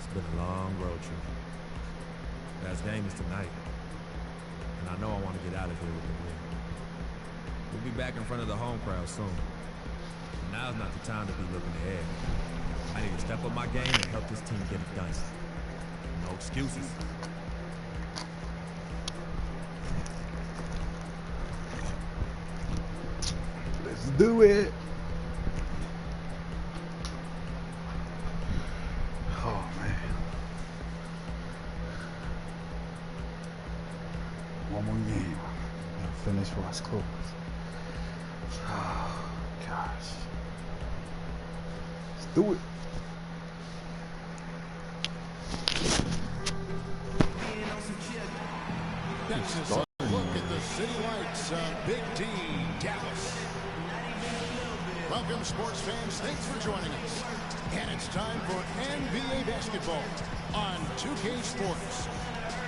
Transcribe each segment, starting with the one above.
It's been a long road trip. Last game is tonight, and I know I want to get out of here with a win. We'll be back in front of the home crowd soon. Now's not the time to be looking ahead. I need to step up my game and help this team get it done. No excuses. Let's do it. Oh man. One more game. I'll finish while it's close. Oh gosh. Let's do it. Texas, look at the city lights of Big T, Dallas. Welcome, sports fans. Thanks for joining us. And it's time for NBA basketball on 2K Sports.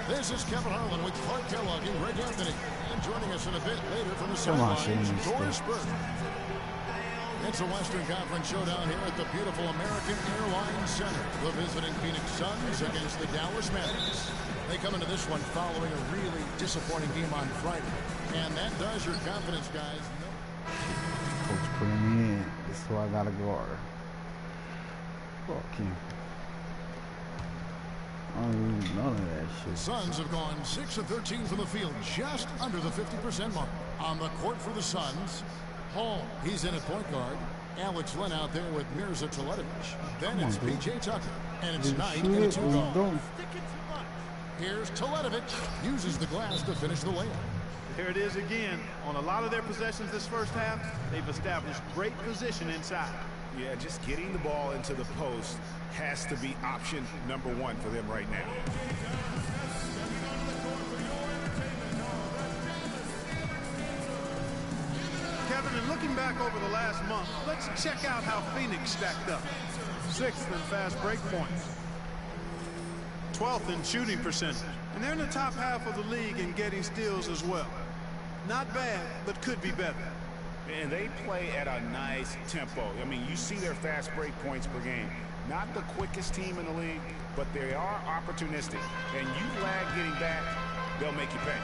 This is Kevin Harlan with Clark Kellogg and Greg Anthony. And joining us in a bit later from the sidelines, Doris Burke. It's a Western Conference showdown here at the beautiful American Airlines Center. The visiting Phoenix Suns against the Dallas Mavericks. They come into this one following a really disappointing game on Friday. And that does your confidence, guys. Coach put me in. This is who I gotta guard. Fuck him. I don't need none of that shit. Suns have gone 6 of 13 from the field, just under the 50% mark. On the court for the Suns, Hall, he's in at point guard. Alex Len out there with Mirza Teletovic. Then it's PJ Tucker. And it's Knight in a 2-guard. Here's Teletovic. Uses the glass to finish the layup. Here it is again. On a lot of their possessions this first half, they've established great position inside. Yeah, just getting the ball into the post has to be option number one for them right now. Kevin, and looking back over the last month, let's check out how Phoenix stacked up. 6th in fast break points. 12th in shooting percentage. And they're in the top half of the league in getting steals as well. Not bad, but could be better. And they play at a nice tempo. I mean, you see their fast break points per game. Not the quickest team in the league, but they are opportunistic. And you lag getting back, they'll make you pay.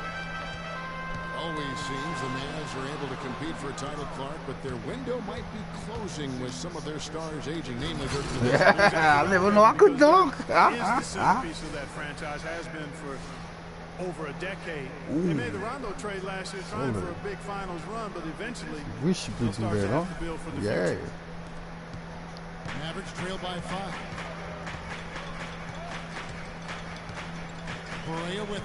Always seems the Mavs are able to compete for a title, Clark, but their window might be closing with some of their stars aging, namely their... I never know I could dunk. Is the centerpiece of that franchise, has been for over a decade. Ooh. They made the Rondo trade last year trying for a big finals run, but eventually Wish you could do that, huh? Yeah. Mavericks trail by 5. Correa with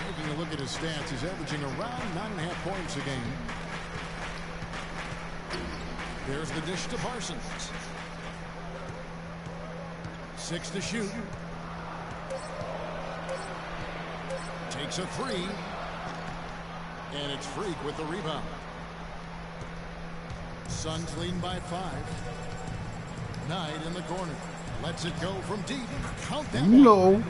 taking a look at his stats. He's averaging around 9.5 points a game. There's the dish to Parsons. 6 to shoot. Takes a 3. And it's Freak with the rebound. Suns leading by 5. Knight in the corner. Lets it go from deep. Count that one. No.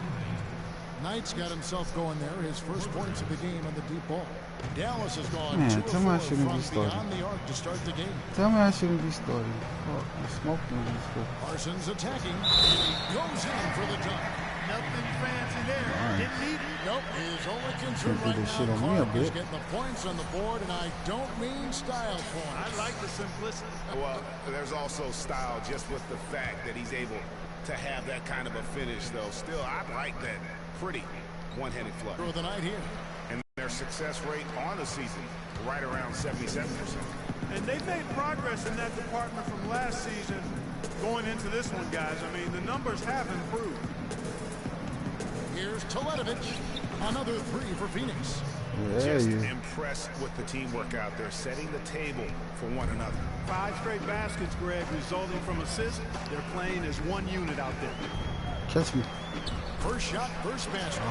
Knight's got himself going there. His first points of the game on the deep ball. Dallas has gone Man, 2 tell me I of 4 shouldn't be from starting. beyond the arc to start the game. Tell me I shouldn't be starting. Fuck, I'm smoking this stuff. Parsons attacking. And he goes in for the dunk. nothing fancy there. Didn't need it. Nope. His only concern right now, Clark, is getting the points on the board, and I don't mean style points. I like the simplicity. Well, there's also style just with the fact that he's able to have that kind of a finish, though. Still, I like that pretty one-handed flush. For the night here. And their success rate on the season, right around 77%. And they've made progress in that department from last season going into this one, guys. I mean, the numbers have improved. Here's Teletovic. Another 3 for Phoenix. Just impressed with the teamwork out there, setting the table for one another. 5 straight baskets, Greg, resulting from assists. They're playing as one unit out there. Catch me. First shot, first basket.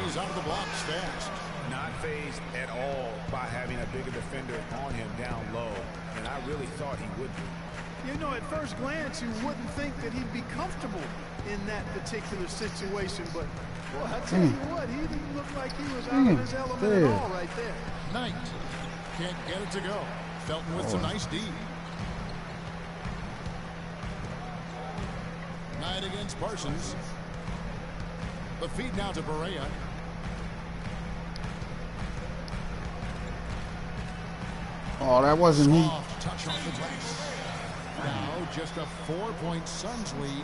He's out of the blocks fast. Not phased at all by having a bigger defender on him down low, and I really thought he would be. You know, at first glance, you wouldn't think that he'd be comfortable in that particular situation, but boy, I tell you what, he didn't look like he was out of his element at all right there. Knight can't get it to go. Felton with some nice D. Knight against Parsons. The feed now to Berea. Oh, that wasn't me. Soft touch on the glass. Now just a 4-point Suns lead.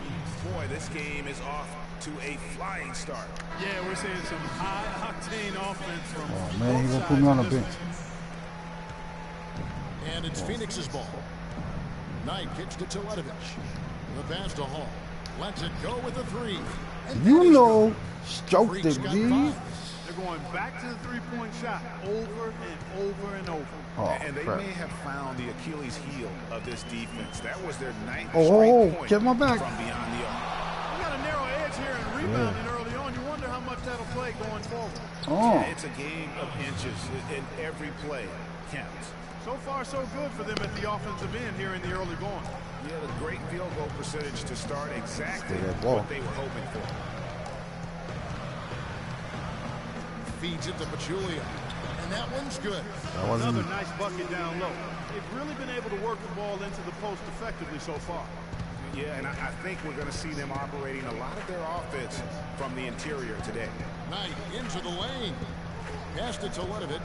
Boy, this game is off to a flying start. Yeah, we're seeing some high-octane offense from Oh man, both he gonna put me on the sides of bench. this. And it's Phoenix's ball. Knight kicks to Teletovic. The pass to Hall. Lets it go with a three. And You Phoenix know, goes. stroked Freaks it, got G. five. They're going back to the three-point shot over and over and over. Oh, And they crap. may have found the Achilles heel of this defense. That was their ninth Oh, straight point get my back. from beyond the arc. We got a narrow edge here and rebounding early on. You wonder how much that'll play going forward. Oh, Yeah, it's a game of inches, and every play counts. So far, so good for them at the offensive end here in the early going. Yeah, the great field goal percentage to start exactly Stay that ball. what they were hoping for. Feeds it to Pachulia. And that one's good. that wasn't Another me. nice bucket down low. They've really been able to work the ball into the post effectively so far. Yeah, and I think we're going to see them operating a lot of their offense from the interior today. Knight into the lane. Passed it to Teletovic.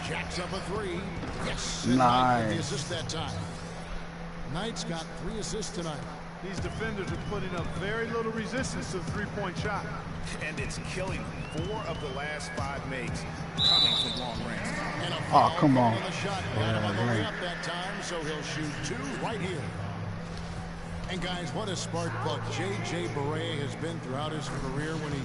Jacks up a three. Yes. And Knight with the Nice. assist that time. Knight's got 3 assists tonight. These defenders are putting up very little resistance to the three-point shot. And it's killing them. 4 of the last 5 makes coming from long range. And a Oh, foul come call on. the shot. Got him on the Yeah, way up that time, so he'll shoot 2 right here. And guys, what a spark plug J.J. Berea has been throughout his career. When he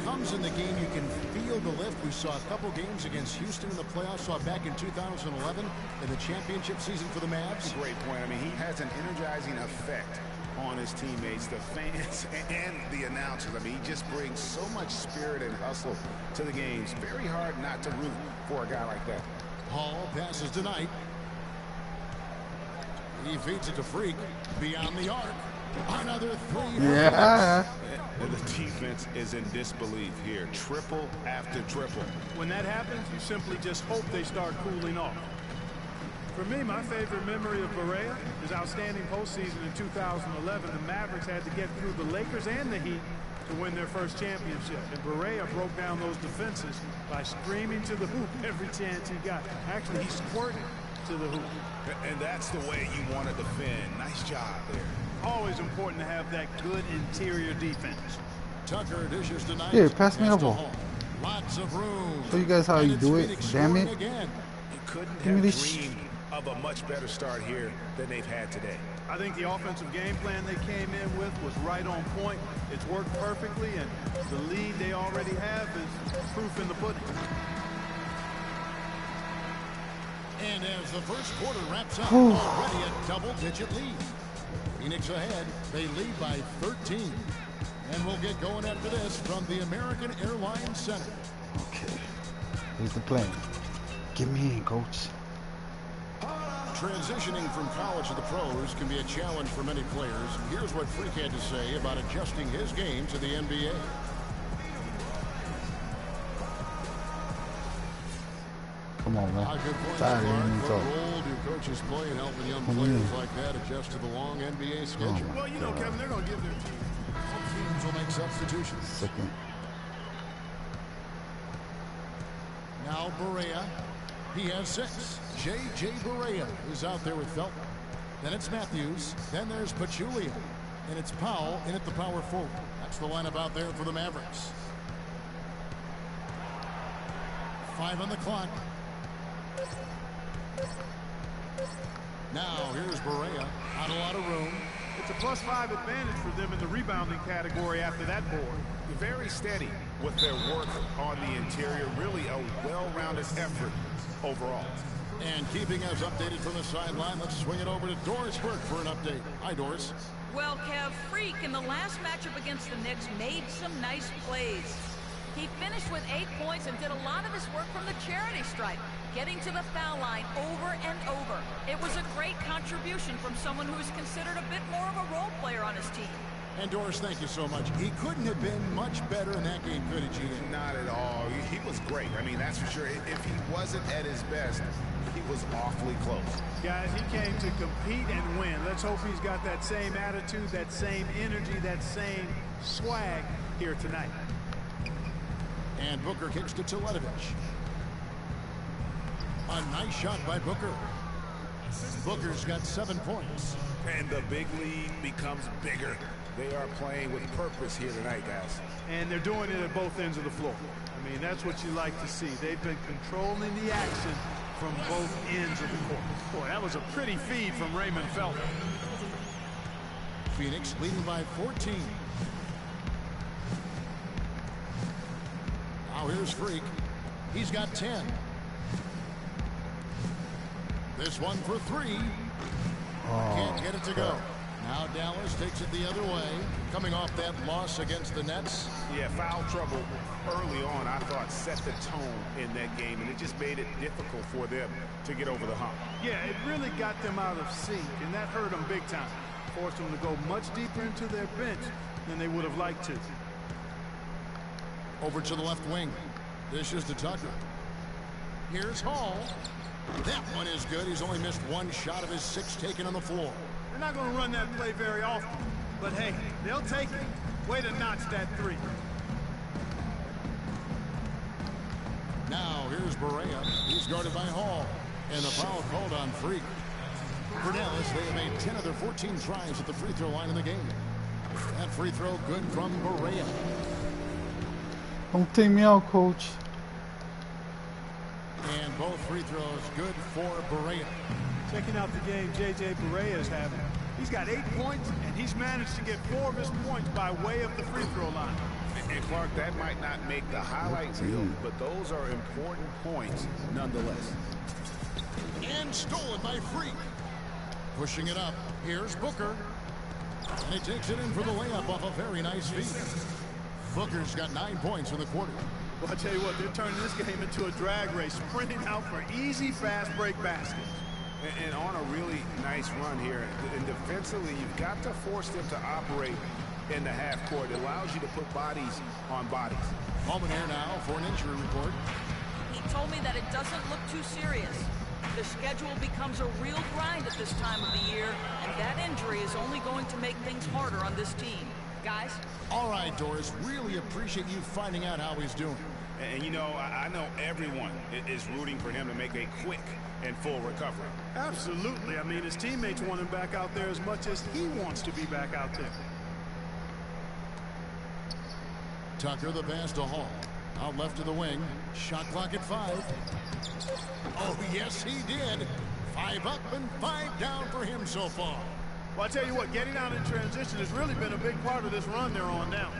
comes in the game, you can feel the lift. We saw a couple games against Houston in the playoffs. Saw back in 2011 in the championship season for the Mavs. Great point. I mean, he has an energizing effect on his teammates, the fans, and the announcers. I mean, he just brings so much spirit and hustle to the games. Very hard not to root for a guy like that. Hall passes to Knight. He feeds it to Freak beyond the arc. Another three. Yeah. And the defense is in disbelief here. Triple after triple. When that happens, you simply just hope they start cooling off. For me, my favorite memory of Berea is outstanding postseason in 2011. The Mavericks had to get through the Lakers and the Heat to win their first championship. And Berea broke down those defenses by screaming to the hoop every chance he got. Actually, he squirted to the hoop. And that's the way you want to defend. Nice job there. Always important to have that good interior defense. Tucker dishes tonight. Here, pass me the ball. Lots of room. Show you guys how And you it's do it. Phoenix Damn scoring it. Again. You couldn't Give me have this. dreamed of a much better start here than they've had today. I think the offensive game plan they came in with was right on point. It's worked perfectly, and the lead they already have is proof in the pudding. And as the first quarter wraps up, already a double-digit lead. Phoenix ahead. They lead by 13. And we'll get going after this from the American Airlines Center. Okay. Here's the plan. Get me in, coach. Transitioning from college to the pros can be a challenge for many players. Here's what Freak had to say about adjusting his game to the NBA. Come on, man. Good points, Tired of Clark. hearing you What talk. role do coaches play in helping young Come players in. like that adjust to the long NBA schedule? Oh, Well, you know, Kevin, they're going to give their team. Some teams will make substitutions. Second. Now Berea. He has 6. J.J. Berea is out there with Felton. Then it's Matthews. Then there's Pachulia. And it's Powell in at the power forward. That's the lineup out there for the Mavericks. 5 on the clock. Now here's Berea. Not a lot of room. It's a +5 advantage for them in the rebounding category after that board. Very steady with their work on the interior. Really a well-rounded effort overall. And keeping us updated from the sideline, let's swing it over to Doris Burke for an update. Hi, Doris. Well, Kev, Freak in the last matchup against the Knicks made some nice plays. He finished with 8 points and did a lot of his work from the charity stripe, getting to the foul line over and over. It was a great contribution from someone who's considered a bit more of a role player on his team. And Doris, thank you so much. He couldn't have been much better in that game, could he, Gene? Not at all. He was great. I mean, that's for sure. If he wasn't at his best, he was awfully close. Guys, he came to compete and win. Let's hope he's got that same attitude, that same energy, that same swag here tonight. And Booker kicks to Teletovic. A nice shot by Booker. Booker's got 7 points. And the big lead becomes bigger. They are playing with purpose here tonight, guys. And they're doing it at both ends of the floor. I mean, that's what you like to see. They've been controlling the action from both ends of the court. Boy, that was a pretty feed from Raymond Felton. Phoenix leading by 14. Now here's Freak. He's got 10. This one for 3. Can't get it to go. Now Dallas takes it the other way. Coming off that loss against the Nets. Yeah, foul trouble early on, I thought, set the tone in that game, and it just made it difficult for them to get over the hump. Yeah, it really got them out of sync, and that hurt them big time. Forced them to go much deeper into their bench than they would have liked to. Over to the left wing. This is to Tucker. Here's Hall. That one is good. He's only missed 1 shot of his 6 taken on the floor. They're not going to run that play very often, but hey, they'll take it. Way to notch that 3. Now here's Barea. He's guarded by Hall. And the foul called on Freak. For Dallas, they have made 10 of their 14 tries at the free throw line in the game. That free throw good from Barea. Don't take me out, coach. And both free throws good for Barea. Checking out the game J.J. Barea is having. He's got 8 points, and he's managed to get 4 of his points by way of the free throw line. And Clark, that might not make the highlight reel, but those are important points nonetheless. And stolen by Freak. Pushing it up. Here's Booker. And he takes it in for the layup off a very nice feed. Booker's got 9 points in the quarter. Well, I tell you what, they're turning this game into a drag race, sprinting out for easy, fast break baskets. And on a really nice run here, and defensively, you've got to force them to operate in the half court. It allows you to put bodies on bodies. Moment here now for an injury report. He told me that it doesn't look too serious. The schedule becomes a real grind at this time of the year, and that injury is only going to make things harder on this team. Guys? All right, Doris, really appreciate you finding out how he's doing. And you know, I know everyone is rooting for him to make a quick and full recovery. Absolutely. I mean, his teammates want him back out there as much as he wants to be back out there. Tucker the pass to Hall. Out left of the wing. Shot clock at 5. Oh, yes, he did. 5 up and 5 down for him so far. Well, I tell you what, getting out in transition has really been a big part of this run they're on now.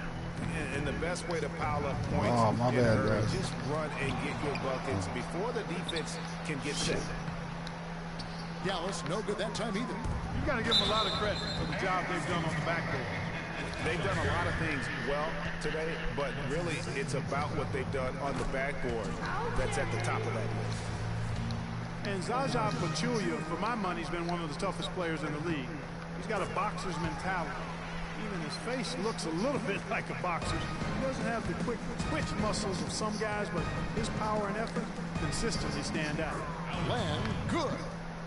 And the best way to pile up points just run and get your buckets before the defense can get set. Dallas, no good that time either. You got to give them a lot of credit for the job they've done on the backboard. They've done a lot of things well today, but really it's about what they've done on the backboard that's at the top of that list. And Zaza Pachulia, for my money, has been one of the toughest players in the league. He's got a boxer's mentality. Even his face looks a little bit like a boxer's. He doesn't have the quick twitch muscles of some guys, but his power and effort consistently stand out. Land good.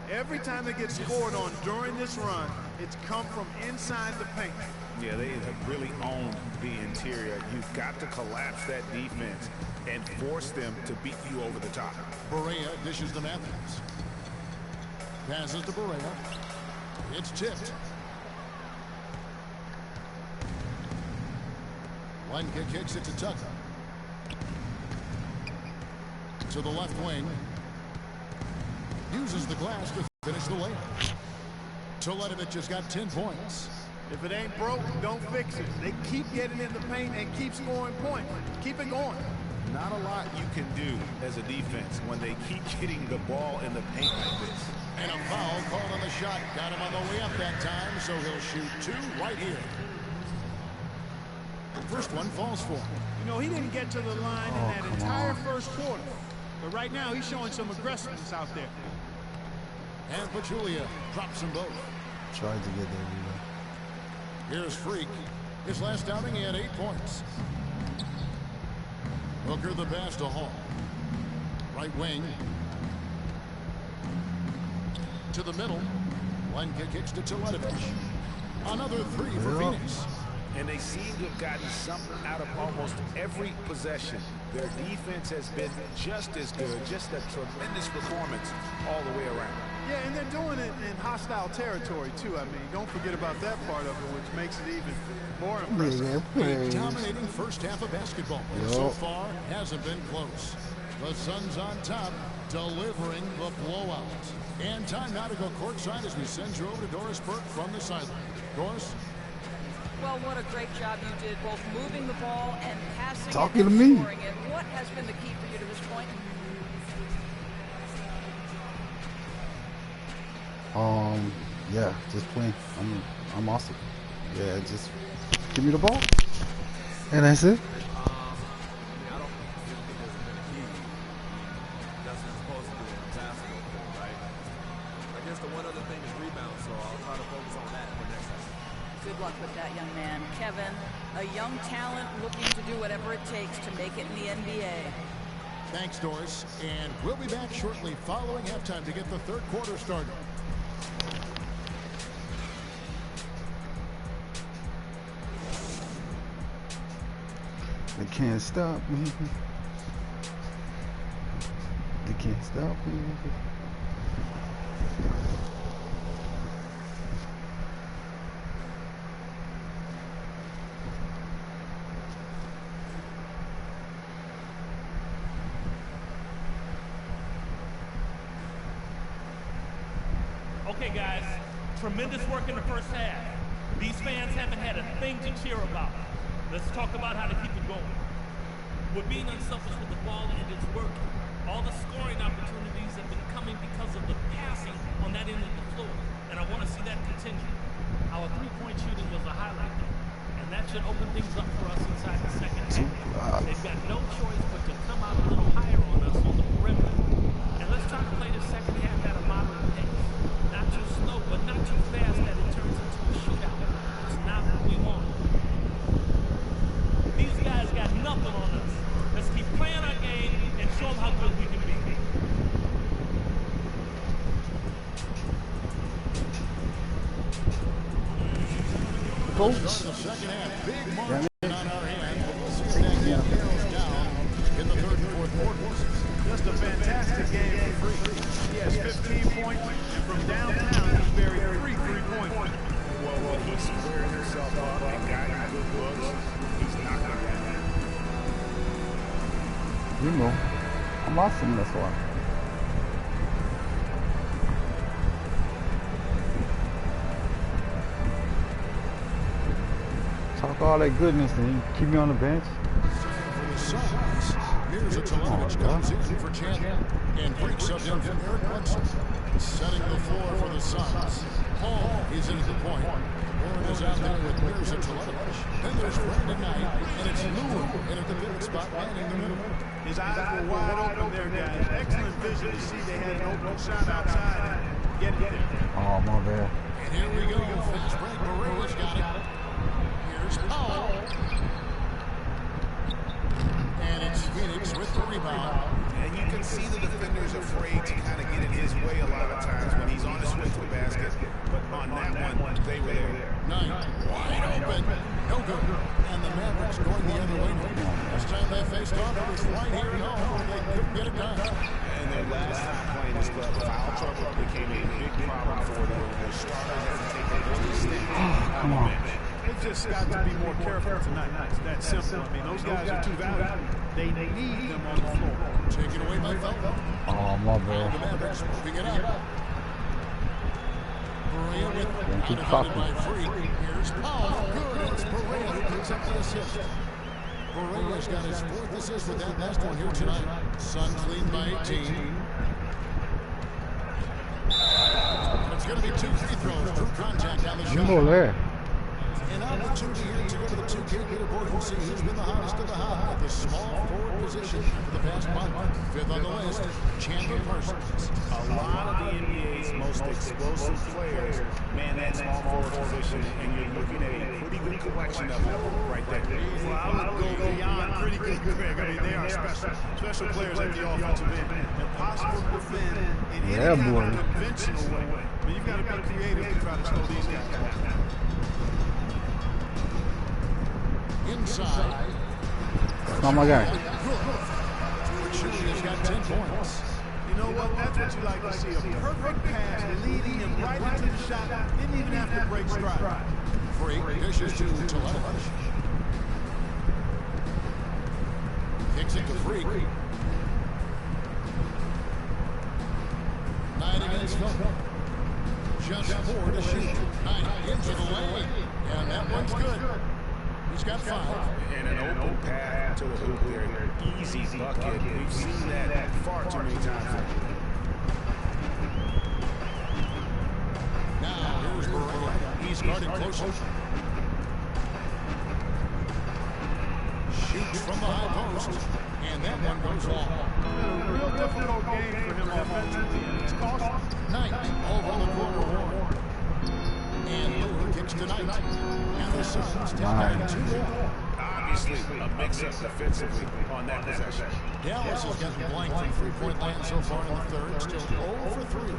Every time they get scored on during this run, it's come from inside the paint. Yeah, they have really owned the interior. You've got to collapse that defense and force them to beat you over the top. Barea dishes to Matthews. Passes to Barea. It's tipped. Lenka kicks it to Tucker. To the left wing. Uses the glass to finish the layup. Teletovic has got 10 points. If it ain't broke, don't fix it. They keep getting in the paint and keep scoring points. Keep it going. Not a lot you can do as a defense when they keep getting the ball in the paint like this. And a foul called on the shot. Got him on the way up that time, so he'll shoot 2 right here. First one falls for him. You know, he didn't get to the line in that entire first quarter. But right now, he's showing some aggressiveness out there. And Pachulia drops them both. Tried to get there, Here's Freak. His last outing, he had 8 points. Booker the pass to Hall. Right wing. To the middle. Lenka kicks to Teletovic. Another 3 for Phoenix. and they seem to have gotten something out of almost every possession. Their defense has been just as good, just a tremendous performance all the way around. Yeah, and they're doing it in hostile territory, too. I mean, don't forget about that part of it, which makes it even more impressive. A dominating first half of basketball. So far, hasn't been close. The Suns on top, delivering the blowout. And time now to go courtside as we send you over to Doris Burke from the sideline. Doris? Well, what a great job you did, both moving the ball and passing Talking it and to me. scoring it. What has been the key for you to this point? Yeah, just playing. I'm awesome. Yeah, just give me the ball, and that's it. I don't think there's been a key. That's what's supposed to be a basketball thing, right? I guess the one other thing is rebound, so I'll try to focus on that for next time. Good luck with that, young man. Kevin, a young talent looking to do whatever it takes to make it in the NBA. Thanks, Doris. And we'll be back shortly following halftime to get the third quarter started. They can't stop me. They can't stop me. Okay, guys, tremendous work in the first half. These fans haven't had a thing to cheer about. Let's talk about how to keep it going. We're being unselfish with the ball, and it's working. All the scoring opportunities have been coming because of the passing on that end of the floor, and I want to see that continue. Our three-point shooting was a highlight there, and that should open things up for us inside the second half. They've got no choice but to come out a little higher on us on the perimeter. And let's try to play the second half at a moderate pace. Not too slow, but not too fast that it turns into a shootout. It's not what we want. These guys got nothing on us. Let's keep playing our game and show them how good we can be. Start the second half. Big margin on our hand. We'll see that game narrows down in the third and fourth quarters. Just a fantastic game for Free. He has 15 points, and from downtown, he's buried 3 3-pointers. Well, he's squaring himself up and got good looks. He's not going to get that. You know, I'm awesome. That's why. Talk all that goodness and you keep me on the bench. For the Suns, here's a Teletovic comes in for Chandler and breaks up in from Eric Webster. Setting the floor for the Suns. Paul is in at the point. Warren is out there with Mirza Teletovic. Then there's Brandon Knight, and it's Lewin in at the pivot spot, manning the middle. His eyes were wide open there, guys. Excellent vision to see they had an open shot outside and get it there. Oh, my bad. And here we go. Fast break. Moreira's got it. Here's Powell. And it's Phoenix with the rebound. And you can see the defender's afraid to kind of get in his way a lot of times when he's on his way to the basket. But on that one, they were there. Knight wide open. No good. And the Mavericks going the other way. Last time they faced off, it was right here at home, and they couldn't get it done. And their last time playing this club, foul trouble became a big problem for them. Their starters had to take a big stand on the bench. They've just got to be more careful tonight. It's that simple. I mean, those guys are too valuable. They need them on the floor. Taken away by Felton. Oh, my The bad. Mavericks moving it up. Perea with keep out by talking. Free. Here's Powell. Good. It's Perea who picks up the assist. Perea's got his fourth assist with that last one here tonight. Suns lead by 18. And it's going to be 2 free throws. True contact on the You go shot. there. An opportunity here to go to the 2K leaderboard and see who's been the hottest of the hot at the small forward position for the past month. Fifth on the list, Chandler Parsons. A lot of the NBA's most explosive players man that small forward position, and you're looking at a pretty good collection of them right there. Well, I would go beyond pretty good, Greg. I mean, they are special players at the offensive end. Impossible to defend in any Yeah, kind boy. of conventional way. I mean, you've got to be creative to try to slow these guys down. inside. Oh my God. Pachulia's got 10 points. You know what? That's what you like to see. A perfect pass leading him right into the shot. Didn't even have to break stride. Freak dishes to Televish. Kicks it to Freak. 9 against Phil. Just 4 to shoot. 9 into the lane. And that one's good. He's got 5. And an open path to the hoop there. Easy bucket. We've seen that far too many times. Now here's Berea. He's guarded closer. Shoots from the high post. And that one goes long. Real difficult game for him offensively. It's costly. Knight over the corner wall. And Lure kicks to Knight. And the Suns take down 2 more. Obviously, a mix-up defensively on that possession. Dallas has gotten blank from three-point land so far in the third. Still 0 for 3.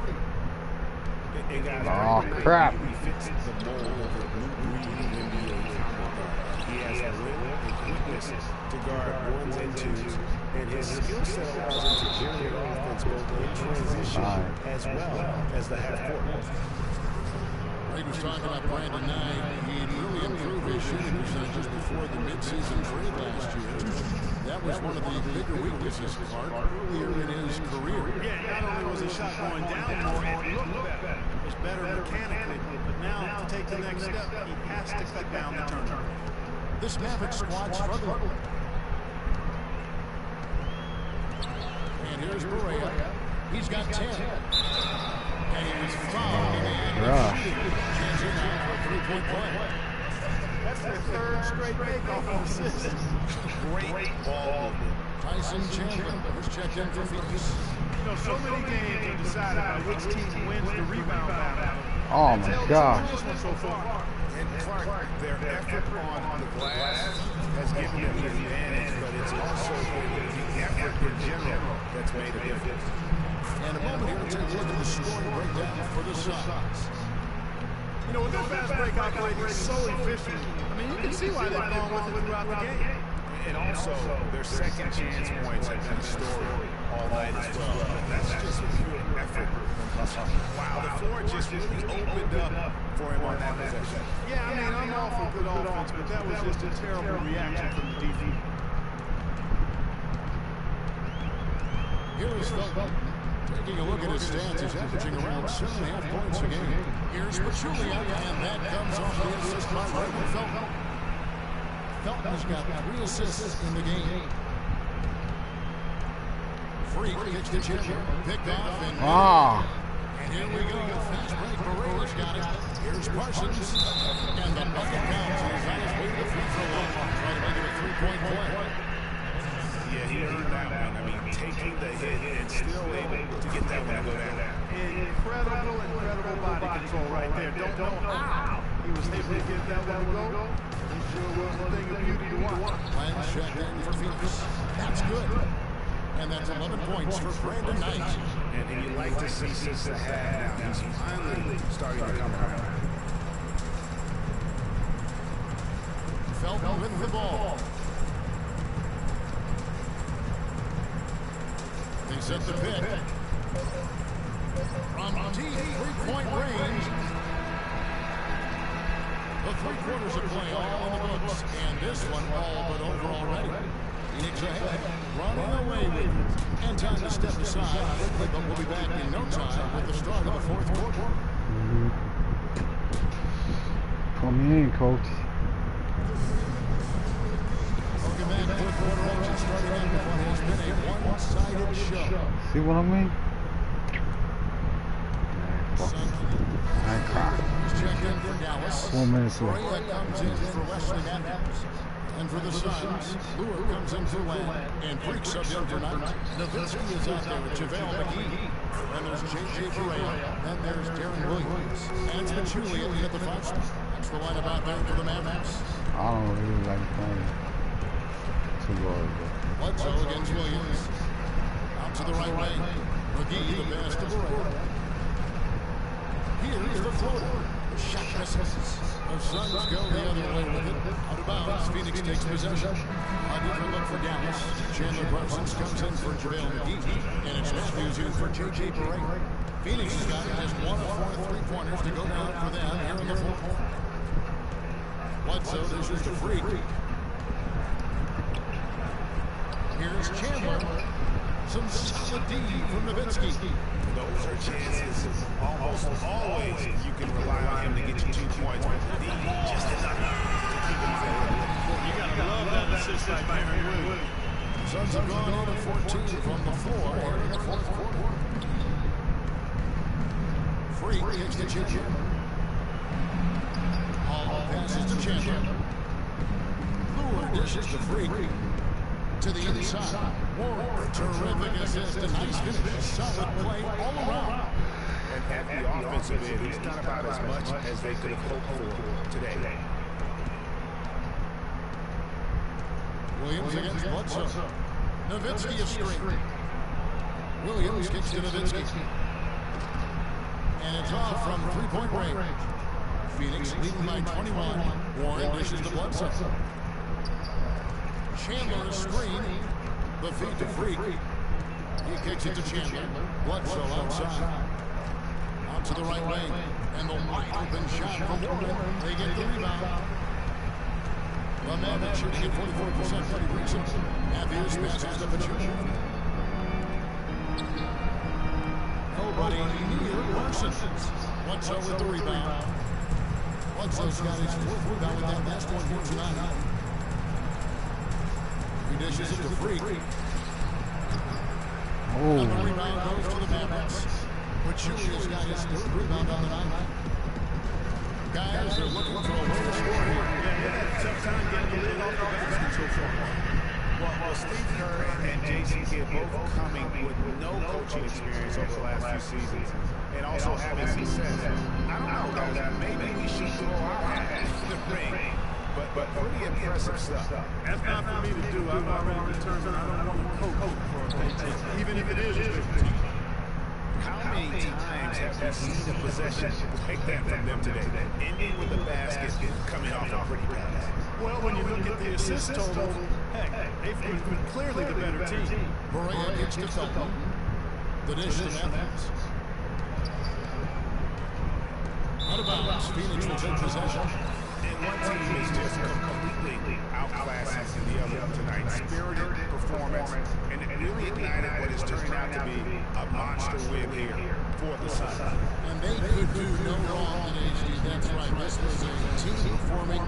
Oh, crap. He fits the mold of the blue-green NBA combo guard. He has a will and quickness to guard ones and twos, and his skill set allows him to generate offense both in transition as well as the half-court. Greg was talking about Brandon Knight. He'd really improved his shooting percentages before the midseason trade last year. That was one of the bigger weaknesses earlier in his career. Yeah, not only was his shot going down more, it looked better. It was better mechanically. But now, to take the next step, he has to cut down the turnover. This Maverick squad struggling. And here's Berea. He's got 10. And he was fouled in the end. Changing out for a 3-point play. That's their third straight takeoff on assist. Great ball. Tyson Chandler was checked in for Phoenix. You know, so many games are decided by which team wins the rebound battle. Oh my God. This one so far. And Clark, their effort on the glass has given them the advantage, but it's also the effort in general that's made a difference. And a moment here to take a look at the scoring breakdown for the Suns. You know, with their fast break operating so efficient, I mean, you can see why they've gone with it throughout the game. And also, their second chance points have been a story all night as well. That's just pure effort. Wow, the floor just really opened up for him on that possession. Yeah, I mean, I'm all for good offense, but that was just a terrible reaction from the defense. Here is Felton. Taking a look at his stats, he's averaging around 7.5 points a game. Here's Pachulia, and that comes off the assist by Raymond Felton. Felton's got 3 assists in the game. Freak kicks to Chandler, picked off, and here we go. Fast break, Berea's got it. Here's Parsons, and the bucket counts. He's on his way to the free throw line, trying to make it a 3-point play. Yeah, he earned that one. I mean, taking the hit and still able to get that one to go down. Incredible body control right there. Don't know how he was able to get that one to go. It sure was a thing of beauty to watch. Lance checked in for Phoenix. That's good. And that's 11 points for Brandon Knight. And you like to see since the half now, he's finally starting to come around. Felton with the ball. They set the pick. From deep 3-point range. The 3 quarters of play all in the books. And this one all but over already. Phoenix ahead, running away with it. And time to step aside quickly, but we'll be back in no time with the start of the 4th quarter. Come in, coach. Welcome back to 4th quarter action, starting out with what has been a one-sided show. See what I mean? I cry. Checked in for Dallas. 4 minutes left. Berea comes in for Wesley Matthews. And for the Suns, Lure comes in for Lamb. And Freak subbed in for Knight. Nowitzki is out there with JaVale McGee. Then there's J.J. Berea. Then there's Darren Williams. And it's Pachulia in at the 5 spot. That's the lineup out there for the Mavericks. I don't really like playing too well. Bledsoe against Williams. Out to the right wing. McGee, the pass to Berea. Here's the floater. Shot misses. The Suns go the other way with it. Out of bounds. Phoenix takes possession. A different look for Dallas. Chandler Parsons comes in for JaVale McGee. And it's Matthews in for J.J. Barea. Phoenix has got just 1 of 4 3-pointers to go down for them here in the fourth. Bledsoe dishes to Freak. Here's Chandler. Some solid D from Nowitzki. Those are chances. Almost always you can rely on him to get you 2 points. But D just enough to keep him fair. You got to love that assist by Aaron Williams. Suns have gone 8 of 14 from the floor here in the fourth quarter. Freak takes the chip. Hall passes to Chandler. Lure dishes to Freak. To the inside. Ward, terrific assist, a nice finish. Solid play all around. And at the offensive end, he's done about as much as they could have hoped for today. Williams against Bledsoe. Nowitzki is straight. Williams kicks to Nowitzki. And it's off from three-point range. Phoenix leading by 21. Warren dishes to Bledsoe. Chandler is screened. The feed to Freak. He kicks it to Chandler. Bledsoe outside. Out to the right wing. And the wide open shot from Warren. They get the rebound. The man shooting at 44% pretty recent. Matthews passes to Pachuca. Nobody near Parsons. Bledsoe with the rebound. Bledsoe's got his fourth rebound with that last one here tonight. He dishes it to Freak. And the rebound goes to the Mavericks. Pachuca's got his third rebound on the night. Guys are looking for a way to score here. Tough time getting the lid off the basket so far. Well, Steve Kerr and Jason Kidd both coming with no coaching experience over the last few seasons and also having success. I don't know, guys. Maybe we should throw our hat in the ring, but pretty impressive stuff. That's not for me to do. I've already determined I don't want to coach for a paycheck, even if it is a big team. How many times have we seen a possession like that from them today? Ending with the basket coming off a pretty pass. Well, when you look at the assist total, heck, they've been clearly the better team. Barea gets to Felton. The dish to Matthews. Out of bounds. Phoenix will take possession. And one team is just completely outclassing the other tonight. Spirited performance, and it really ignited what is turning out to be a monster win here for the Suns. And they could do no wrong in HD. That's right. This was a team performing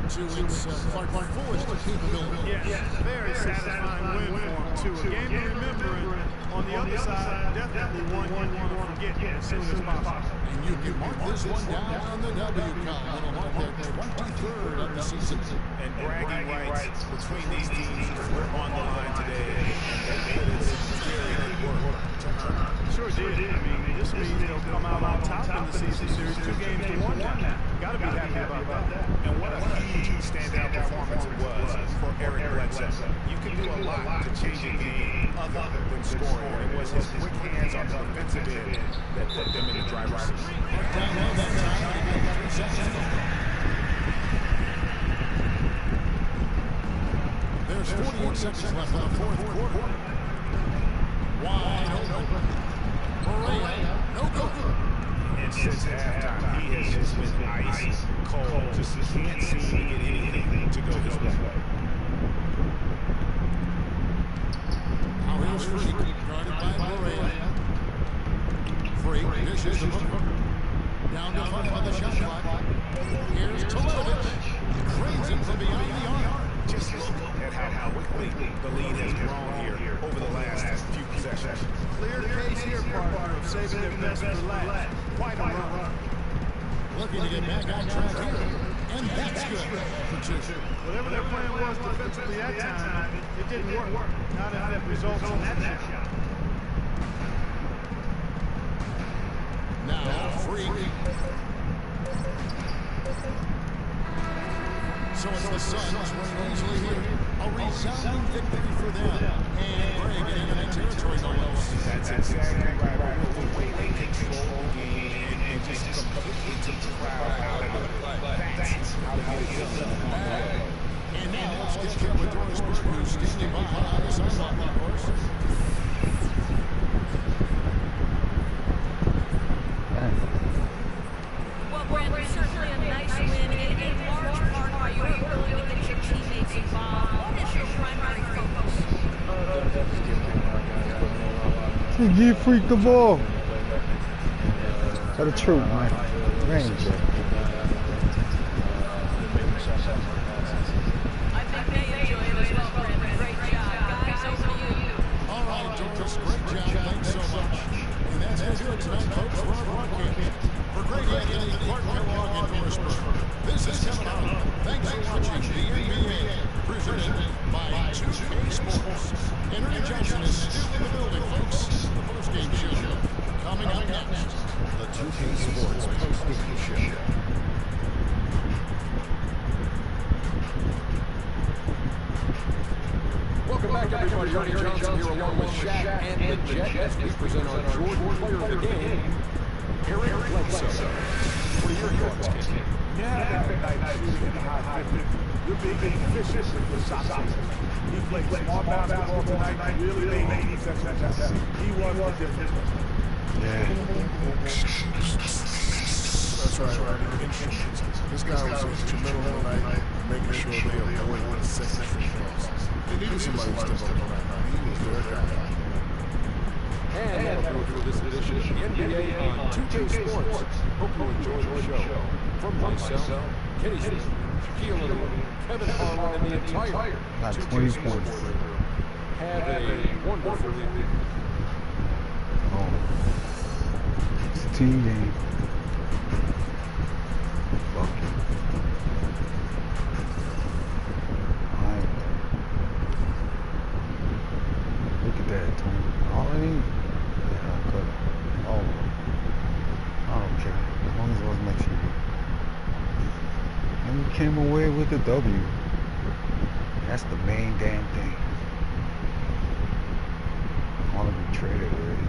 to its fullest capability. Yes, very satisfying win for them, too. A game to remember, and on the other side, definitely one you want to forget as soon as possible. And you can mark this one down on the W column. It'll mark their 23rd of the season. And bragging rights between these teams were on the line today, and they put in some very good work to earn. Sure did. I mean, this means they'll come out on top in the season series, 2 games to 1 now. Got to be happy about that. And what a huge standout performance it was for Eric Bledsoe. You can do a lot to change a game other than scoring. And it was his quick hands on the defensive end that put them in the driver's seat. There's 48 seconds left in the fourth quarter. Wide open. Barea, no good. And since halftime, he has just been ice cold. Just can't seem to get anything to go his way. Now here's Freak, guarded by Barea. Freak dishes the Booker. Down to 5 on the shot clock. Here's Televic. Cranes him from beyond the arc. Just look at how quickly the lead has grown here over the last few possessions. Clear case here, partner, of saving their best for last. Quite a run. Looking to get back on track here. And that's good for 2. Whatever their plan was defensively that time, it didn't work. Not if that results in that shot. Now Freak. So it's the Suns winning easily here. A resounding victory for them. And Brea getting into territory no less. That's exactly right. With the way they control the game and just completely took the crowd out of it. That's how to get it done. And now let's get here with Doris Burke, who's standing by on the sideline, of course. Well, Brandon, certainly a nice win in large part by your ability to get your teammates involved. What is your primary focus? Give Freak the ball. Tell the truth, man. Range. I think they enjoy it as well, Brandon. Great job. Guys, over to you. All right, Doris, great job. Thanks so much. And that's going to do it tonight, folks, for our broadcast. For Greg Anthony, Clark Kellogg, and Doris Burke, this is Kevin Harlan. Thanks for watching the NBA, presented by 2K Sports. And Ernie Johnson is still in the building, folks. The postgame show coming up next. The 2K Sports postgame show. Welcome back, everybody. Ernie Johnson here along with Shaq and the Jet as we present our Jordan player of the game, Eric Bledsoe. What are your thoughts, Ken? Yeah, nice shooting in the high 50. You're being efficient with your shot taking. He played smart basketball tonight, really made defense. He was the difference. That's right. This guy was instrumental tonight, making sure they avoid the second shots. They needed somebody to step up on that. He was their guy. And that'll do it for this edition of the NBA on 2K Sports. Hope you enjoyed the show. From myself, Kenny Smith, Shaquille O'Neal, Kevin Harlan, and the entire 2K Sports crew. Have a wonderful evening. Oh. It's a team game. Fuck it. Look at that, Tony. Already? Yeah, I cut it. All of them. I don't care. As long as it wasn't next year. And we came away with the W. That's the main damn thing. I want to be traded already.